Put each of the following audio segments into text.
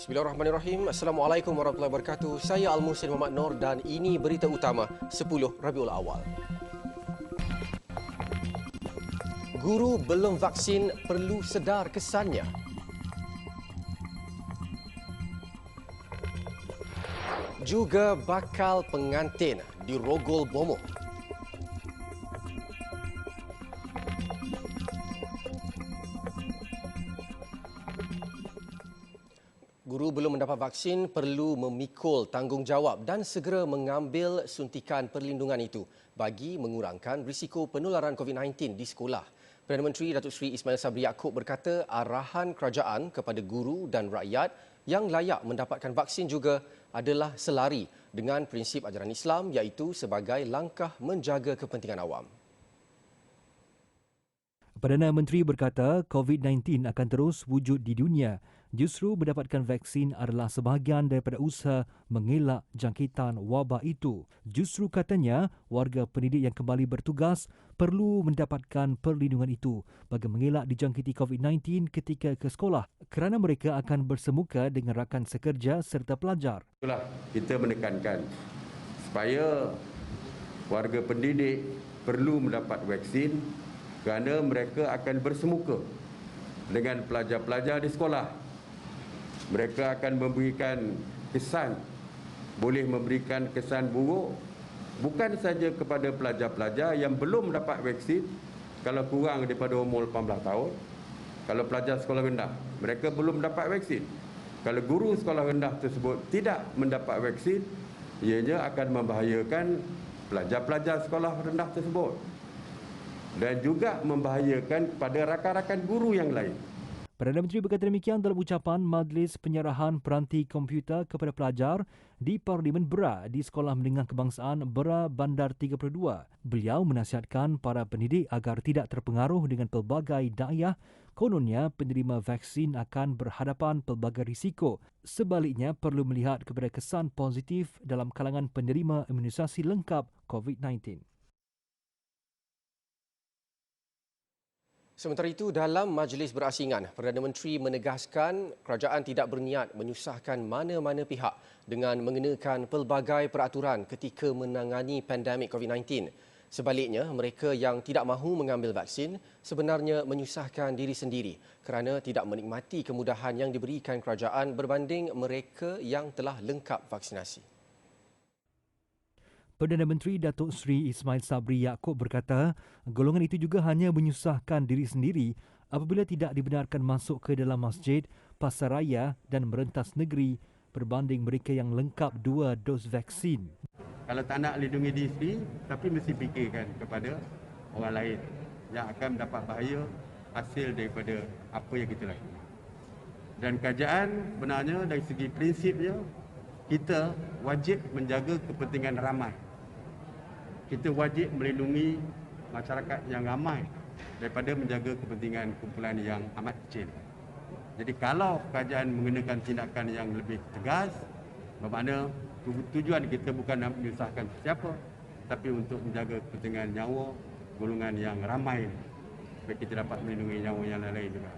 Bismillahirrahmanirrahim. Assalamualaikum warahmatullahi wabarakatuh. Saya Al-Muhsin Muhammad Nur dan ini berita utama 10 Rabiul Awal. Guru belum vaksin perlu sedar kesannya. Juga bakal pengantin dirogol bomoh. Guru belum mendapat vaksin perlu memikul tanggungjawab dan segera mengambil suntikan perlindungan itu bagi mengurangkan risiko penularan COVID-19 di sekolah. Perdana Menteri Datuk Seri Ismail Sabri Yaakob berkata arahan kerajaan kepada guru dan rakyat yang layak mendapatkan vaksin juga adalah selari dengan prinsip ajaran Islam iaitu sebagai langkah menjaga kepentingan awam. Perdana Menteri berkata COVID-19 akan terus wujud di dunia. Justru mendapatkan vaksin adalah sebahagian daripada usaha mengelak jangkitan wabak itu. Justru katanya, warga pendidik yang kembali bertugas perlu mendapatkan perlindungan itu bagi mengelak dijangkiti COVID-19 ketika ke sekolah kerana mereka akan bersemuka dengan rakan sekerja serta pelajar. Itulah kita menekankan supaya warga pendidik perlu mendapat vaksin kerana mereka akan bersemuka dengan pelajar-pelajar di sekolah. Mereka akan memberikan kesan, boleh memberikan kesan buruk bukan saja kepada pelajar-pelajar yang belum dapat vaksin kalau kurang daripada umur 18 tahun. Kalau pelajar sekolah rendah, mereka belum dapat vaksin. Kalau guru sekolah rendah tersebut tidak mendapat vaksin, ianya akan membahayakan pelajar-pelajar sekolah rendah tersebut dan juga membahayakan kepada rakan-rakan guru yang lain. Perdana Menteri berkata demikian dalam ucapan Majlis Penyerahan Peranti Komputer kepada pelajar di Parlimen Bera di Sekolah Menengah Kebangsaan Bera Bandar 32. Beliau menasihatkan para pendidik agar tidak terpengaruh dengan pelbagai daya. Kononnya, penerima vaksin akan berhadapan pelbagai risiko. Sebaliknya, perlu melihat kepada kesan positif dalam kalangan penerima imunisasi lengkap COVID-19. Sementara itu, dalam majlis berasingan, Perdana Menteri menegaskan kerajaan tidak berniat menyusahkan mana-mana pihak dengan mengenakan pelbagai peraturan ketika menangani pandemik COVID-19. Sebaliknya, mereka yang tidak mahu mengambil vaksin sebenarnya menyusahkan diri sendiri kerana tidak menikmati kemudahan yang diberikan kerajaan berbanding mereka yang telah lengkap vaksinasi. Perdana Menteri Datuk Seri Ismail Sabri Yaakob berkata, golongan itu juga hanya menyusahkan diri sendiri apabila tidak dibenarkan masuk ke dalam masjid, pasaraya dan merentas negeri berbanding mereka yang lengkap 2 dos vaksin. Kalau tak nak lindungi diri sendiri, tapi mesti fikirkan kepada orang lain yang akan mendapat bahaya hasil daripada apa yang kita lakukan. Dan kerajaan benarnya dari segi prinsipnya, kita wajib menjaga kepentingan ramai. Kita wajib melindungi masyarakat yang ramai daripada menjaga kepentingan kumpulan yang amat kecil. Jadi kalau kerajaan mengenakan tindakan yang lebih tegas, bermakna tujuan kita bukan nak menyusahkan siapa, tapi untuk menjaga kepentingan nyawa golongan yang ramai supaya kita dapat melindungi nyawa yang lain juga.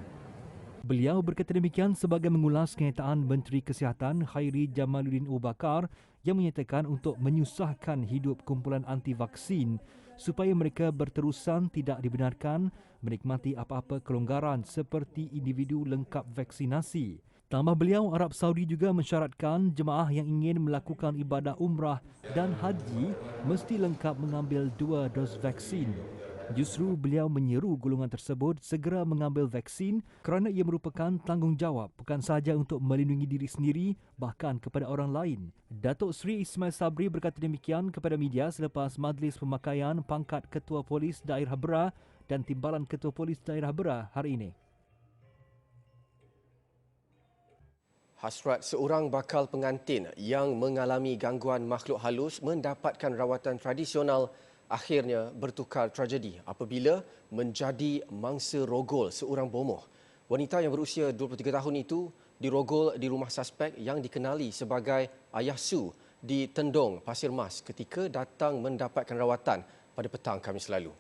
Beliau berkata demikian sebagai mengulas kenyataan Menteri Kesihatan Khairi Jamaluddin Obakar yang menyatakan untuk menyusahkan hidup kumpulan anti-vaksin supaya mereka berterusan tidak dibenarkan menikmati apa-apa kelonggaran seperti individu lengkap vaksinasi. Tambah beliau, Arab Saudi juga mensyaratkan jemaah yang ingin melakukan ibadah umrah dan haji mesti lengkap mengambil 2 dos vaksin. Justru beliau menyeru golongan tersebut segera mengambil vaksin kerana ia merupakan tanggungjawab bukan sahaja untuk melindungi diri sendiri bahkan kepada orang lain. Datuk Seri Ismail Sabri berkata demikian kepada media selepas majlis pemakaian pangkat Ketua Polis Daerah Bera dan Timbalan Ketua Polis Daerah Bera hari ini. Hasrat seorang bakal pengantin yang mengalami gangguan makhluk halus mendapatkan rawatan tradisional akhirnya bertukar tragedi apabila menjadi mangsa rogol seorang bomoh. Wanita yang berusia 23 tahun itu dirogol di rumah suspek yang dikenali sebagai Ayah Su di Tendong, Pasir Mas ketika datang mendapatkan rawatan pada petang Khamis lalu.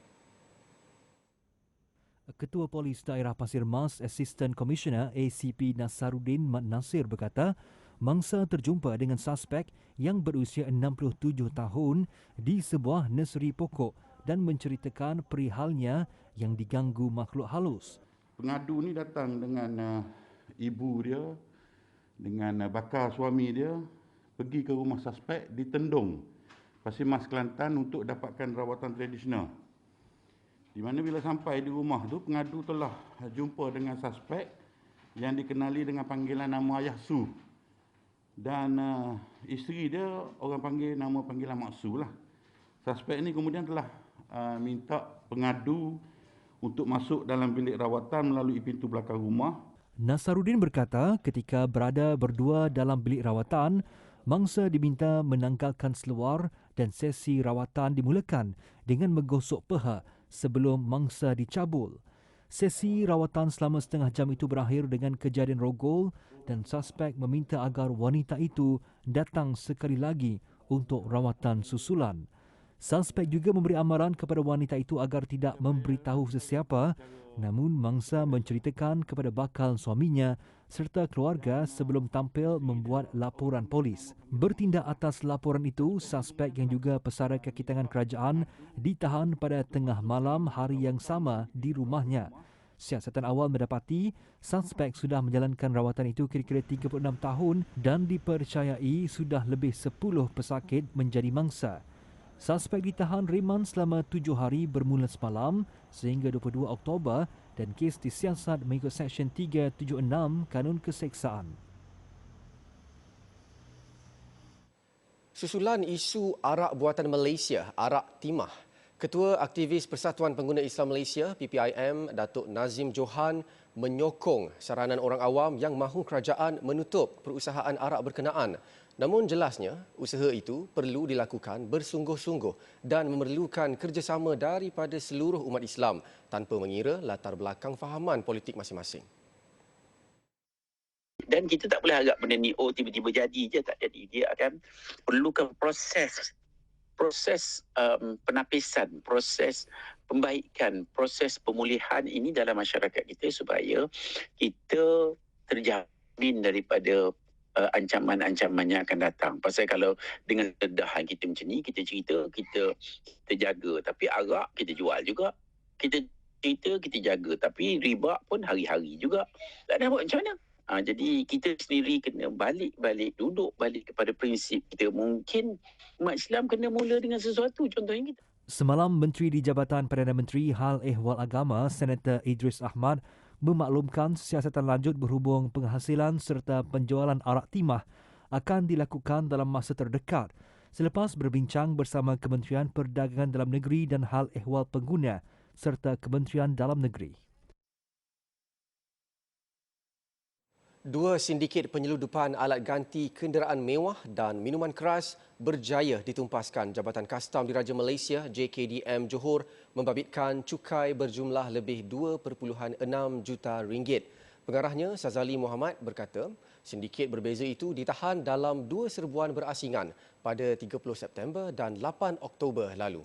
Ketua Polis Daerah Pasir Mas Assistant Commissioner ACP Nasaruddin Mat Nasir berkata, mangsa terjumpa dengan suspek yang berusia 67 tahun di sebuah nursery pokok dan menceritakan perihalnya yang diganggu makhluk halus. Pengadu ni datang dengan ibu dia, dengan bakal suami dia, pergi ke rumah suspek di Tendung, Pasir Mas Kelantan untuk dapatkan rawatan tradisional. Di mana bila sampai di rumah tu, pengadu telah jumpa dengan suspek yang dikenali dengan panggilan nama Ayah Su. Dan isteri dia orang panggil nama panggilan Mak Su lah. Suspek ni kemudian telah minta pengadu untuk masuk dalam bilik rawatan melalui pintu belakang rumah. Nasaruddin berkata ketika berada berdua dalam bilik rawatan, mangsa diminta menanggalkan seluar dan sesi rawatan dimulakan dengan menggosok peha sebelum mangsa dicabul. Sesi rawatan selama setengah jam itu berakhir dengan kejadian rogol dan suspek meminta agar wanita itu datang sekali lagi untuk rawatan susulan. Suspek juga memberi amaran kepada wanita itu agar tidak memberitahu sesiapa, namun mangsa menceritakan kepada bakal suaminya serta keluarga sebelum tampil membuat laporan polis. Bertindak atas laporan itu, suspek yang juga pesara kaki tangan kerajaan ditahan pada tengah malam hari yang sama di rumahnya. Siasatan awal mendapati suspek sudah menjalankan rawatan itu kira-kira 36 tahun dan dipercayai sudah lebih 10 pesakit menjadi mangsa. Suspek ditahan riman selama 7 hari bermula semalam sehingga 22 Oktober dan kes disiasat mengikut Seksyen 376 Kanun Keseksaan. Susulan isu arak buatan Malaysia, arak timah, Ketua Aktivis Persatuan Pengguna Islam Malaysia PPIM Datuk Nazim Johan menyokong saranan orang awam yang mahu kerajaan menutup perusahaan arak berkenaan. Namun jelasnya, usaha itu perlu dilakukan bersungguh-sungguh dan memerlukan kerjasama daripada seluruh umat Islam tanpa mengira latar belakang fahaman politik masing-masing. Dan kita tak boleh harap benda ni tiba-tiba jadi je, tak jadi. Dia akan perlukan proses penapisan, proses pembaikan, proses pemulihan ini dalam masyarakat kita supaya kita terjamin daripada ancaman-ancaman yang akan datang. Pasal kalau dengan dedahan kita macam ni, kita cerita, kita jaga. Tapi arak kita jual juga. Kita cerita, kita jaga. Tapi riba pun hari-hari juga. Tak ada buat macam mana? Jadi kita sendiri kena balik duduk balik kepada prinsip kita. Mungkin umat Islam kena mula dengan sesuatu, contohnya kita. Semalam, Menteri di Jabatan Perdana Menteri Hal Ehwal Agama, Senator Idris Ahmad, memaklumkan siasatan lanjut berhubung penghasilan serta penjualan arak timah akan dilakukan dalam masa terdekat selepas berbincang bersama Kementerian Perdagangan Dalam Negeri dan Hal Ehwal Pengguna serta Kementerian Dalam Negeri. Dua sindiket penyeludupan alat ganti kenderaan mewah dan minuman keras berjaya ditumpaskan. Jabatan Kastam Diraja Malaysia JKDM Johor membabitkan cukai berjumlah lebih 2.6 juta ringgit. Pengarahnya Sazali Muhammad berkata, sindiket berbeza itu ditahan dalam 2 serbuan berasingan pada 30 September dan 8 Oktober lalu.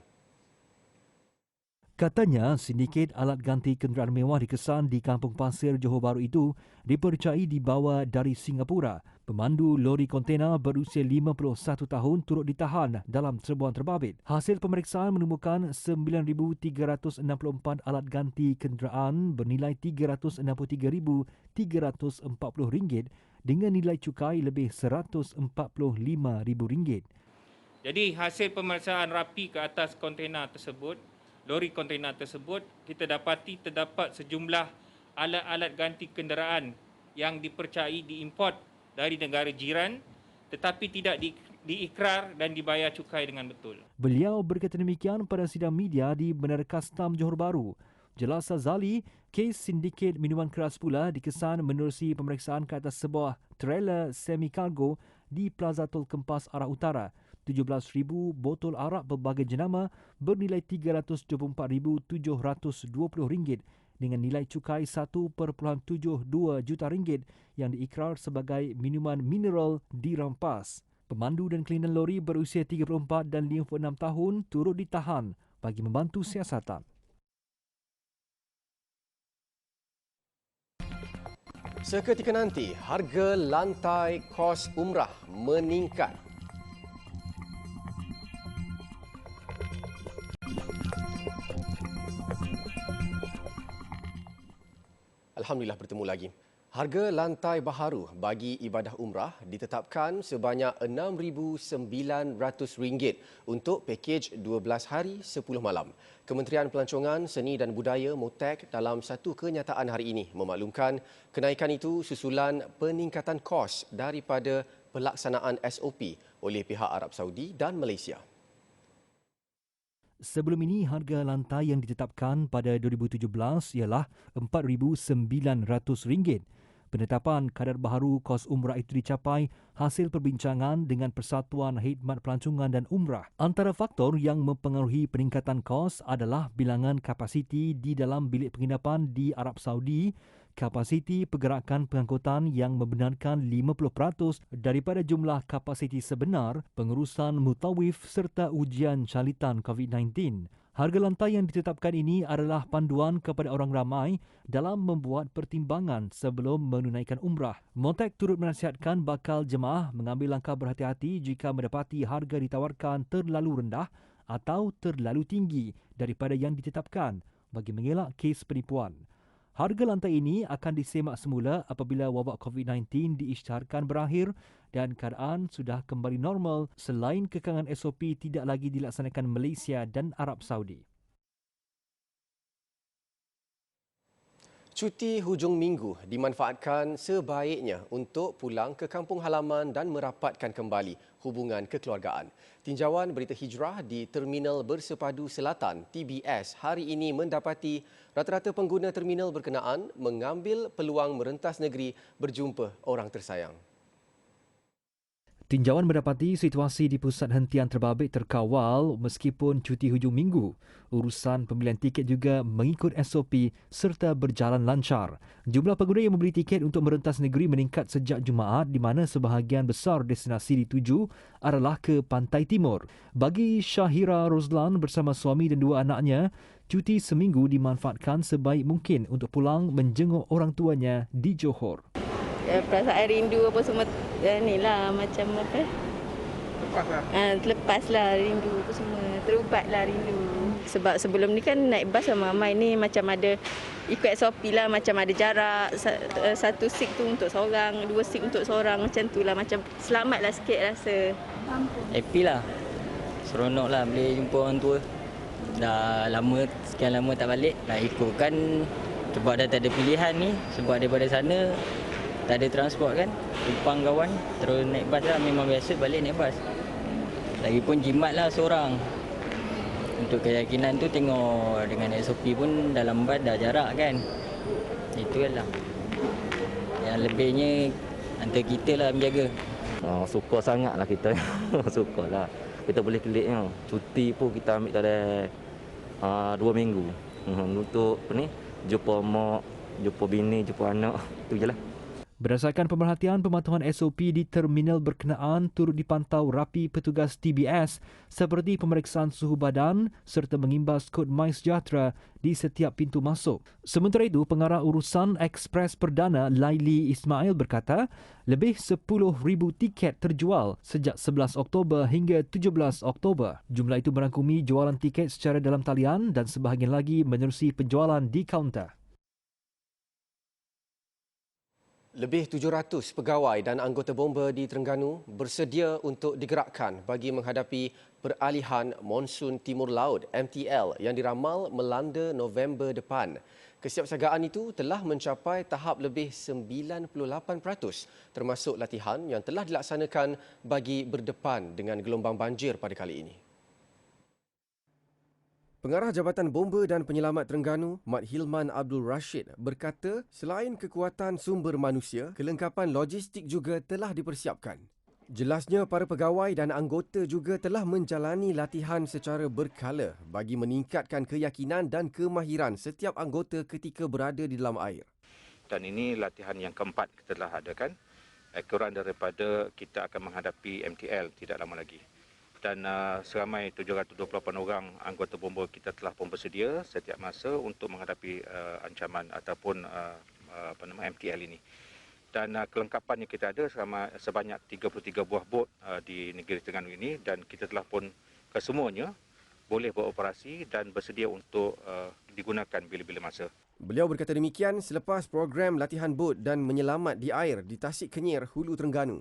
Katanya, sindiket alat ganti kenderaan mewah dikesan di Kampung Pasir Johor Bahru itu dipercayai dibawa dari Singapura. Pemandu lori kontena berusia 51 tahun turut ditahan dalam serbuan terbabit. Hasil pemeriksaan menemukan 9,364 alat ganti kenderaan bernilai RM363,340 dengan nilai cukai lebih RM145,000. Jadi hasil pemeriksaan rapi ke atas kontena tersebut, lori kontena tersebut, kita dapati terdapat sejumlah alat-alat ganti kenderaan yang dipercayai diimport dari negara jiran tetapi tidak diikrar dan dibayar cukai dengan betul. Beliau berkata demikian pada sidang media di Bandar Kastam Johor Bahru. Jelas Sazali, kes sindiket minuman keras pula dikesan menerusi pemeriksaan ke atas sebuah trailer semi-kargo di Plaza Tol Kempas arah utara. 17,000 botol arak berbagai jenama bernilai RM324,720 dengan nilai cukai RM1.72 juta yang diikrar sebagai minuman mineral dirampas. Pemandu dan kelinan lori berusia 34 dan 56 tahun turut ditahan bagi membantu siasatan. Seketika nanti, harga lantai kos umrah meningkat. Alhamdulillah bertemu lagi. Harga lantai baharu bagi ibadah umrah ditetapkan sebanyak RM6,900 untuk pakej 12 hari 10 malam. Kementerian Pelancongan, Seni dan Budaya MOTEK dalam satu kenyataan hari ini memaklumkan kenaikan itu susulan peningkatan kos daripada pelaksanaan SOP oleh pihak Arab Saudi dan Malaysia. Sebelum ini, harga lantai yang ditetapkan pada 2017 ialah RM4,900. Penetapan kadar baharu kos umrah itu dicapai hasil perbincangan dengan Persatuan Khidmat Pelancongan dan Umrah. Antara faktor yang mempengaruhi peningkatan kos adalah bilangan kapasiti di dalam bilik penginapan di Arab Saudi, kapasiti pergerakan pengangkutan yang membenarkan 50% daripada jumlah kapasiti sebenar, pengurusan mutawif serta ujian calitan COVID-19. Harga lantai yang ditetapkan ini adalah panduan kepada orang ramai dalam membuat pertimbangan sebelum menunaikan umrah. MOTEK turut menasihatkan bakal jemaah mengambil langkah berhati-hati jika mendapati harga ditawarkan terlalu rendah atau terlalu tinggi daripada yang ditetapkan bagi mengelak kes penipuan. Harga lantai ini akan disemak semula apabila wabak COVID-19 diisytiharkan berakhir dan keadaan sudah kembali normal selain kekangan SOP tidak lagi dilaksanakan Malaysia dan Arab Saudi. Cuti hujung minggu dimanfaatkan sebaiknya untuk pulang ke kampung halaman dan merapatkan kembali hubungan kekeluargaan. Tinjauan berita hijrah di Terminal Bersepadu Selatan (TBS) hari ini mendapati rata-rata pengguna terminal berkenaan mengambil peluang merentas negeri berjumpa orang tersayang. Tinjauan mendapati situasi di pusat hentian terbabit terkawal meskipun cuti hujung minggu. Urusan pembelian tiket juga mengikut SOP serta berjalan lancar. Jumlah pengguna yang membeli tiket untuk merentas negeri meningkat sejak Jumaat di mana sebahagian besar destinasi dituju adalah ke Pantai Timur. Bagi Syahira Rozlan bersama suami dan dua anaknya, cuti seminggu dimanfaatkan sebaik mungkin untuk pulang menjenguk orang tuanya di Johor. Perasaan rindu apa semua ni lah macam apa? Lepas lah rindu apa semua. Terubat lah rindu. Sebab sebelum ni kan naik bas sama Mai ni macam ada ikut SOP lah, macam ada jarak, satu seat tu untuk seorang, dua seat untuk seorang, macam tu lah, macam selamat lah sikit rasa. Happy lah. Seronok lah boleh jumpa orang tua. Dah lama, sekian lama tak balik. Nak ikutkan sebab dah tak ada pilihan ni. Sebab daripada sana tak ada transport kan, tumpang kawan, terus naik bas lah, memang biasa balik naik bas. Lagipun jimat lah seorang. Untuk keyakinan tu tengok dengan SOP pun dalam bas dah jarak kan. Itu lah. Yang lebihnya antara kita lah menjaga. Suka sangat lah kita. Suka lah. Kita boleh keliknya. Cuti pun kita ambil dalam 2 minggu. Untuk ni, jumpa mak, jumpa bini, jumpa anak. Itu je lah. Berdasarkan pemerhatian, pematuhan SOP di terminal berkenaan turut dipantau rapi petugas TBS seperti pemeriksaan suhu badan serta mengimbas kod MySejahtera di setiap pintu masuk. Sementara itu, Pengarah Urusan Ekspres Perdana Laili Ismail berkata, lebih 10,000 tiket terjual sejak 11 Oktober hingga 17 Oktober. Jumlah itu merangkumi jualan tiket secara dalam talian dan sebahagian lagi menerusi penjualan di kaunter. Lebih 700 pegawai dan anggota bomba di Terengganu bersedia untuk digerakkan bagi menghadapi peralihan monsun Timur Laut MTL yang diramal melanda November depan. Kesiapsiagaan itu telah mencapai tahap lebih 98%, termasuk latihan yang telah dilaksanakan bagi berdepan dengan gelombang banjir pada kali ini. Pengarah Jabatan Bomba dan Penyelamat Terengganu, Mat Hilman Abdul Rashid berkata selain kekuatan sumber manusia, kelengkapan logistik juga telah dipersiapkan. Jelasnya para pegawai dan anggota juga telah menjalani latihan secara berkala bagi meningkatkan keyakinan dan kemahiran setiap anggota ketika berada di dalam air. Dan ini latihan yang keempat kita telah adakan. Kurang daripada kita akan menghadapi MTL tidak lama lagi. Dan seramai 728 orang anggota bomba kita telah pun bersedia setiap masa untuk menghadapi ancaman ataupun MTL ini. Dan kelengkapan yang kita ada sebanyak 33 buah bot di negeri Terengganu ini, dan kita telah pun kesemuanya boleh beroperasi dan bersedia untuk digunakan bila-bila masa. Beliau berkata demikian selepas program latihan bot dan menyelamat di air di Tasik Kenyir, Hulu Terengganu.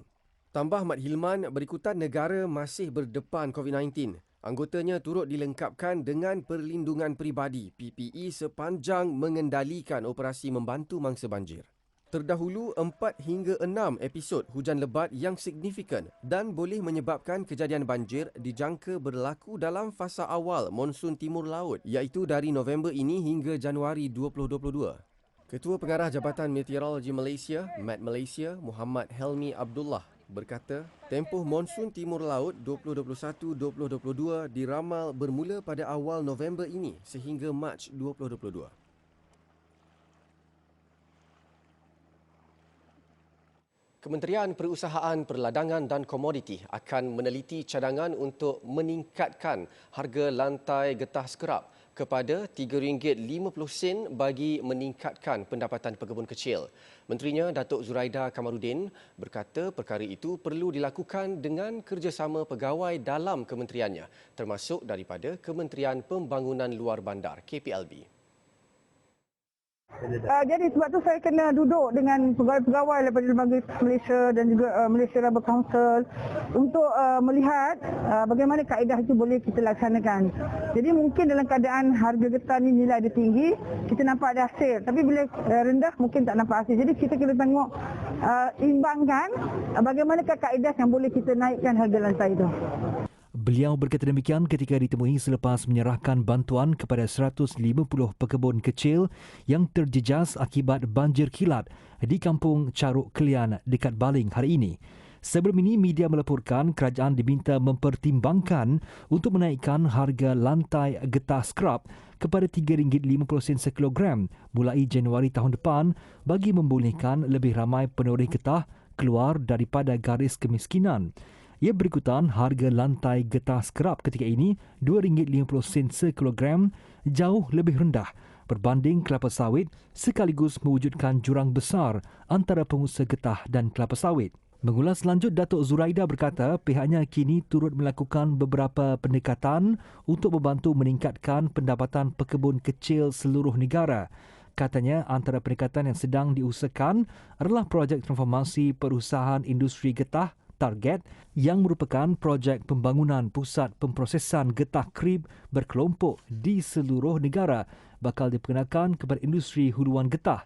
Tambah Mat Hilman, berikutan negara masih berdepan COVID-19. Anggotanya turut dilengkapkan dengan perlindungan peribadi PPE sepanjang mengendalikan operasi membantu mangsa banjir. Terdahulu 4 hingga 6 episod hujan lebat yang signifikan dan boleh menyebabkan kejadian banjir dijangka berlaku dalam fasa awal monsun timur laut, iaitu dari November ini hingga Januari 2022. Ketua Pengarah Jabatan Meteorologi Malaysia, Met Malaysia, Muhammad Helmi Abdullah berkata, tempoh monsun timur laut 2021-2022 diramal bermula pada awal November ini sehingga Mac 2022. Kementerian Perusahaan Perladangan dan Komoditi akan meneliti cadangan untuk meningkatkan harga lantai getah skerap kepada RM3.50 bagi meningkatkan pendapatan pekebun kecil. Menterinya Datuk Zuraida Kamarudin berkata perkara itu perlu dilakukan dengan kerjasama pegawai dalam kementeriannya, termasuk daripada Kementerian Pembangunan Luar Bandar KPLB. Jadi sebab tu saya kena duduk dengan pegawai-pegawai daripada Lembaga Malaysia dan juga Malaysia Rubber Council untuk melihat bagaimana kaedah itu boleh kita laksanakan. Jadi mungkin dalam keadaan harga getah ni nilai dia tinggi, kita nampak ada hasil. Tapi bila rendah mungkin tak nampak hasil. Jadi kita kena tengok imbangkan bagaimanakah kaedah yang boleh kita naikkan harga lantai itu. Beliau berkata demikian ketika ditemui selepas menyerahkan bantuan kepada 150 pekebun kecil yang terjejas akibat banjir kilat di Kampung Caruk Kelian dekat Baling hari ini. Sebelum ini, media melaporkan kerajaan diminta mempertimbangkan untuk menaikkan harga lantai getah skrap kepada RM3.50 sekilogram mulai Januari tahun depan bagi membolehkan lebih ramai penoreh getah keluar daripada garis kemiskinan. Ia berikutan harga lantai getah skrap ketika ini RM2.50 sekilogram, jauh lebih rendah berbanding kelapa sawit, sekaligus mewujudkan jurang besar antara pengusaha getah dan kelapa sawit. Mengulas lanjut, Datuk Zuraida berkata pihaknya kini turut melakukan beberapa pendekatan untuk membantu meningkatkan pendapatan pekebun kecil seluruh negara. Katanya antara pendekatan yang sedang diusahakan adalah projek transformasi perusahaan industri getah Target yang merupakan projek pembangunan pusat pemprosesan getah krib berkelompok di seluruh negara bakal diperkenalkan kepada industri huluan getah.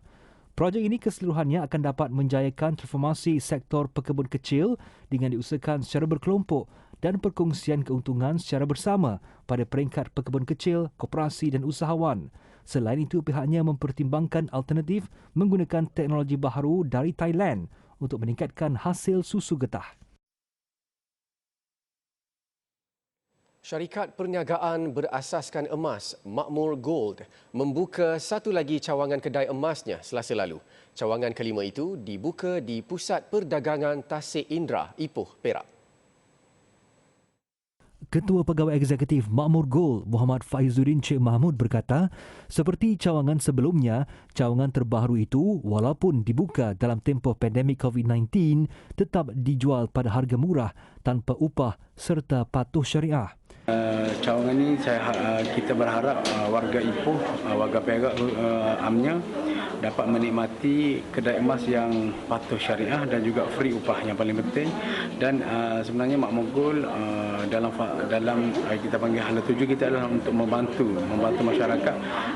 Projek ini keseluruhannya akan dapat menjayakan transformasi sektor pekebun kecil dengan diusahakan secara berkelompok dan perkongsian keuntungan secara bersama pada peringkat pekebun kecil, koperasi dan usahawan. Selain itu, pihaknya mempertimbangkan alternatif menggunakan teknologi baharu dari Thailand untuk meningkatkan hasil susu getah. Syarikat perniagaan berasaskan emas Makmur Gold membuka satu lagi cawangan kedai emasnya Selasa lalu. Cawangan kelima itu dibuka di Pusat Perdagangan Tasik Indra, Ipoh, Perak. Ketua Pegawai Eksekutif Makmur Gold, Muhammad Faizuddin Cik Mahmud berkata, seperti cawangan sebelumnya, cawangan terbaru itu walaupun dibuka dalam tempoh pandemik COVID-19 tetap dijual pada harga murah tanpa upah serta patuh syariah. Cawangan ini kita berharap warga Ipoh, warga Perak amnya dapat menikmati kedai emas yang patuh syariah dan juga free upah yang paling penting. Dan sebenarnya Makmur Gold dalam kita panggil hala tuju kita adalah untuk membantu masyarakat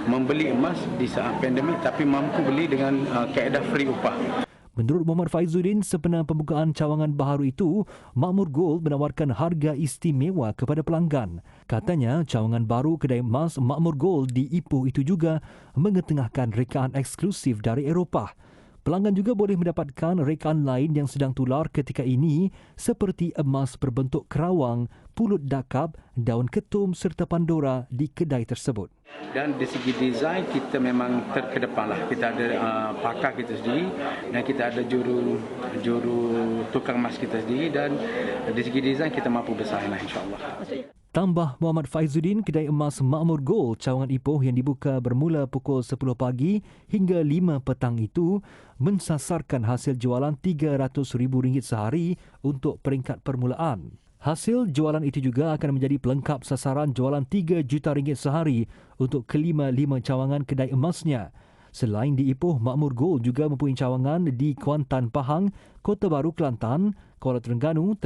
membeli emas di saat pandemik tapi mampu beli dengan kaedah free upah. Menurut Muhammad Faizuddin, sepenuh pembukaan cawangan baharu itu, Makmur Gold menawarkan harga istimewa kepada pelanggan. Katanya, cawangan baru kedai emas Makmur Gold di Ipoh itu juga mengetengahkan rekaan eksklusif dari Eropah. Pelanggan juga boleh mendapatkan rekaan lain yang sedang tular ketika ini seperti emas berbentuk kerawang, pulut dakap, daun ketum serta pandora di kedai tersebut. Dan di segi desain kita memang terkedepanlah. Kita ada pakar kita sendiri dan kita ada juru tukang emas kita sendiri dan di segi desain kita mampu bersaing insya-Allah. Tambah Muhammad Faizuddin, kedai emas Makmur Gold Cawangan Ipoh yang dibuka bermula pukul 10 pagi hingga 5 petang itu mensasarkan hasil jualan RM300,000 sehari untuk peringkat permulaan. Hasil jualan itu juga akan menjadi pelengkap sasaran jualan RM3 juta sehari untuk kelima-lima cawangan kedai emasnya. Selain di Ipoh, Makmur Gold juga mempunyai cawangan di Kuantan, Pahang, Kota Baru, Kelantan, Kuala Terengganu,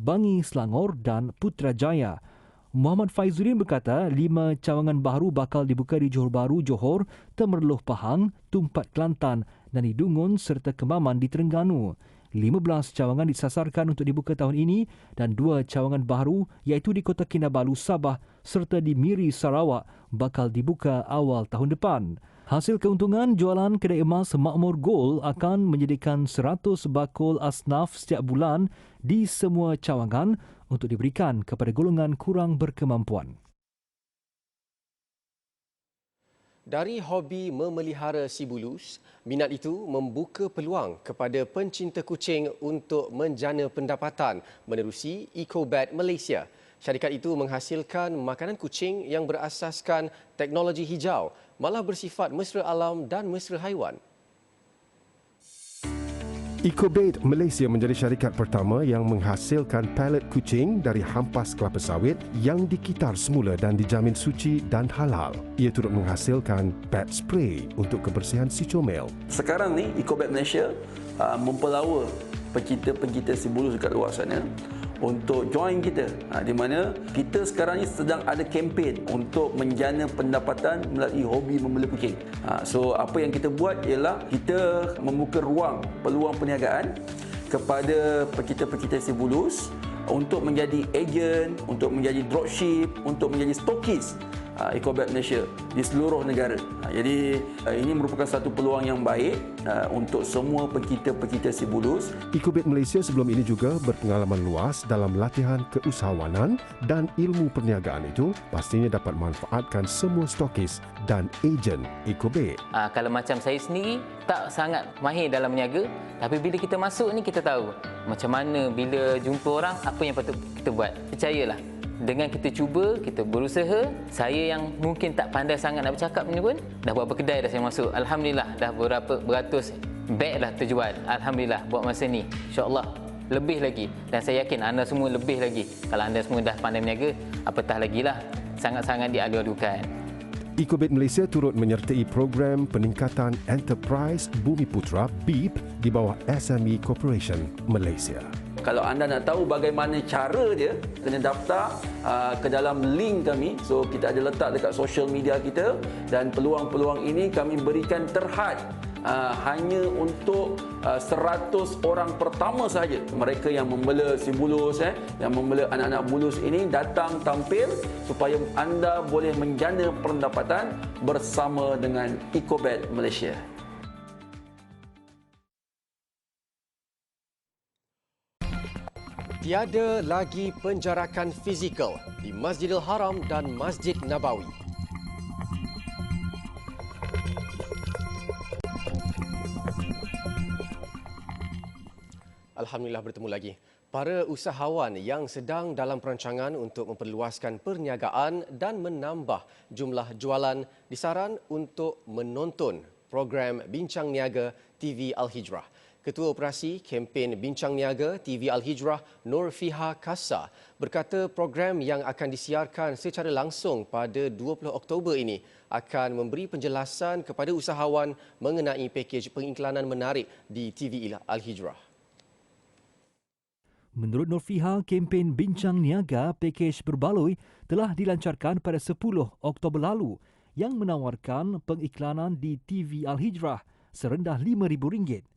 Bangi, Selangor dan Putrajaya. Muhammad Faizuddin berkata 5 cawangan baru bakal dibuka di Johor Bahru, Johor, Temerloh, Pahang, Tumpat, Kelantan dan di Dungun serta Kemaman di Terengganu. 15 cawangan disasarkan untuk dibuka tahun ini dan 2 cawangan baru iaitu di Kota Kinabalu, Sabah serta di Miri, Sarawak bakal dibuka awal tahun depan. Hasil keuntungan jualan kedai emas Makmur Gold akan menyediakan 100 bakul asnaf setiap bulan di semua cawangan untuk diberikan kepada golongan kurang berkemampuan. Dari hobi memelihara si bulus, minat itu membuka peluang kepada pencinta kucing untuk menjana pendapatan menerusi EcoBet Malaysia. Syarikat itu menghasilkan makanan kucing yang berasaskan teknologi hijau, malah bersifat mesra alam dan mesra haiwan. EcoBet Malaysia menjadi syarikat pertama yang menghasilkan palet kucing dari hampas kelapa sawit yang dikitar semula dan dijamin suci dan halal. Ia turut menghasilkan pet spray untuk kebersihan si comel. Sekarang ni EcoBet Malaysia mempelawa pencinta-pencinta si bulus dekat luar sana untuk join kita, di mana kita sekarang ni sedang ada kempen untuk menjana pendapatan melalui hobi membela kucing. So apa yang kita buat ialah kita membuka ruang peluang perniagaan kepada pencinta-pencinta si bulus untuk menjadi ejen, untuk menjadi dropship, untuk menjadi stokis EcoBet Malaysia di seluruh negara. Jadi ini merupakan satu peluang yang baik untuk semua pencinta-pencinta si bulus. EcoBet Malaysia sebelum ini juga berpengalaman luas dalam latihan keusahawanan dan ilmu perniagaan itu pastinya dapat manfaatkan semua stokis dan ejen EcoBet. Kalau macam saya sendiri tak sangat mahir dalam berniaga, tapi bila kita masuk ni kita tahu macam mana bila jumpa orang apa yang patut kita buat. Percayalah, dengan kita cuba, kita berusaha. Saya yang mungkin tak pandai sangat nak bercakap ni pun, dah berapa kedai dah saya masuk. Alhamdulillah, dah beratus beg dah terjual. Alhamdulillah, buat masa ni. InsyaAllah, lebih lagi. Dan saya yakin anda semua lebih lagi. Kalau anda semua dah pandai berniaga, apatah lagi lah. Sangat-sangat diadu-adukan. EcoBet Malaysia turut menyertai program peningkatan Enterprise Bumi Putra BEEP di bawah SME Corporation Malaysia. Kalau anda nak tahu bagaimana cara dia, kena daftar ke dalam link kami. So kita ada letak dekat social media kita, dan peluang-peluang ini kami berikan terhad hanya untuk 100 orang pertama sahaja. Mereka yang membela si bulus, yang membela anak-anak bulus ini datang tampil supaya anda boleh menjana pendapatan bersama dengan EcoBet Malaysia. Tiada lagi penjarakan fizikal di Masjidil Haram dan Masjid Nabawi. Alhamdulillah bertemu lagi. Para usahawan yang sedang dalam perancangan untuk memperluaskan perniagaan dan menambah jumlah jualan disaran untuk menonton program Bincang Niaga TV Al-Hijrah. Ketua Operasi Kempen Bincang Niaga TV Al-Hijrah, Nur Fiha Kassa, berkata program yang akan disiarkan secara langsung pada 20 Oktober ini akan memberi penjelasan kepada usahawan mengenai pakej pengiklanan menarik di TV Al-Hijrah. Menurut Nur Fiha, kempen Bincang Niaga pakej berbaloi telah dilancarkan pada 10 Oktober lalu yang menawarkan pengiklanan di TV Al-Hijrah serendah RM5,000.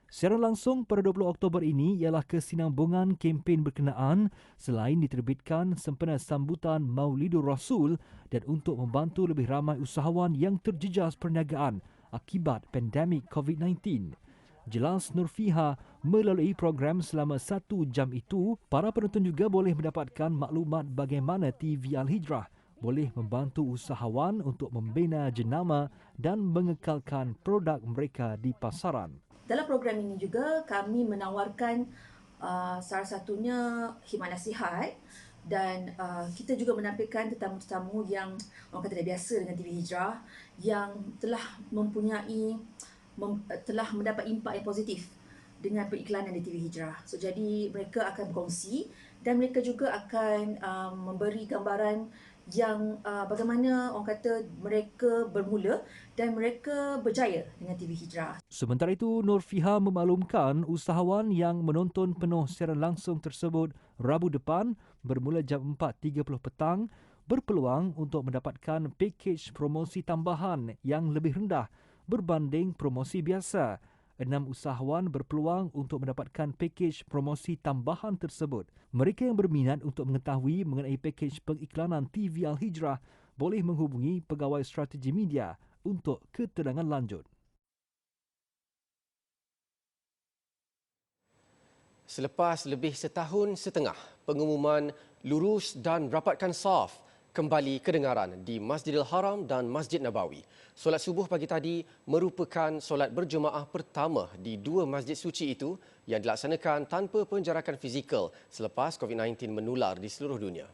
Secara langsung pada 20 Oktober ini ialah kesinambungan kempen berkenaan selain diterbitkan sempena sambutan Maulidur Rasul dan untuk membantu lebih ramai usahawan yang terjejas perniagaan akibat pandemik COVID-19. Jelas Nur Fiha, melalui program selama 1 jam itu, para penonton juga boleh mendapatkan maklumat bagaimana TV Al-Hijrah boleh membantu usahawan untuk membina jenama dan mengekalkan produk mereka di pasaran. Dalam program ini juga kami menawarkan salah satunya khidmat nasihat Dan kita juga menampilkan tetamu-tetamu yang orang kata dah biasa dengan TV Hijrah yang telah telah mendapat impak yang positif dengan periklanan di TV Hijrah. So jadi mereka akan berkongsi dan mereka juga akan memberi gambaran yang bagaimana orang kata mereka bermula dan mereka berjaya dengan TV Hijrah. Sementara itu, Nur Fiha memaklumkan usahawan yang menonton penuh siaran langsung tersebut Rabu depan bermula jam 4.30 petang berpeluang untuk mendapatkan pakej promosi tambahan yang lebih rendah berbanding promosi biasa. 6 usahawan berpeluang untuk mendapatkan pakej promosi tambahan tersebut. Mereka yang berminat untuk mengetahui mengenai pakej pengiklanan TV Al-Hijrah boleh menghubungi Pegawai Strategi Media untuk keterangan lanjut. Selepas lebih setahun setengah, pengumuman lurus dan rapatkan saf kembali kedengaran di Masjidil Haram dan Masjid Nabawi. Solat subuh pagi tadi merupakan solat berjemaah pertama di dua masjid suci itu yang dilaksanakan tanpa penjarakan fizikal selepas COVID-19 menular di seluruh dunia.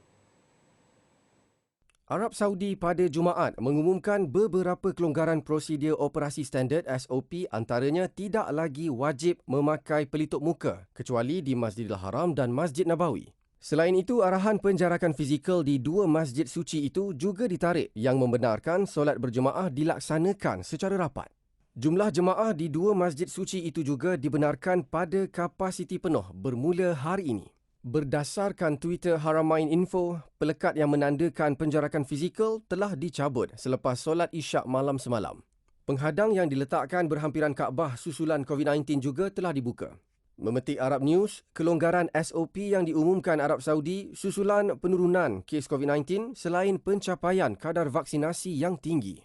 Arab Saudi pada Jumaat mengumumkan beberapa kelonggaran prosedur operasi standard SOP, antaranya tidak lagi wajib memakai pelitup muka kecuali di Masjidil Haram dan Masjid Nabawi. Selain itu, arahan penjarakan fizikal di dua masjid suci itu juga ditarik yang membenarkan solat berjemaah dilaksanakan secara rapat. Jumlah jemaah di dua masjid suci itu juga dibenarkan pada kapasiti penuh bermula hari ini. Berdasarkan Twitter Haramain Info, pelekat yang menandakan penjarakan fizikal telah dicabut selepas solat Isyak malam semalam. Penghadang yang diletakkan berhampiran Kaabah susulan COVID-19 juga telah dibuka. Memetik Arab News, kelonggaran SOP yang diumumkan Arab Saudi susulan penurunan kes COVID-19 selain pencapaian kadar vaksinasi yang tinggi.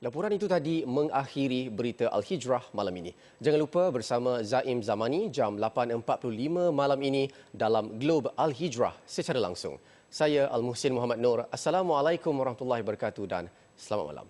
Laporan itu tadi mengakhiri berita Al-Hijrah malam ini. Jangan lupa bersama Zaim Zamani jam 8.45 malam ini dalam Globe Al-Hijrah secara langsung. Saya Al-Muhsin Muhammad Nur. Assalamualaikum warahmatullahi wabarakatuh dan selamat malam.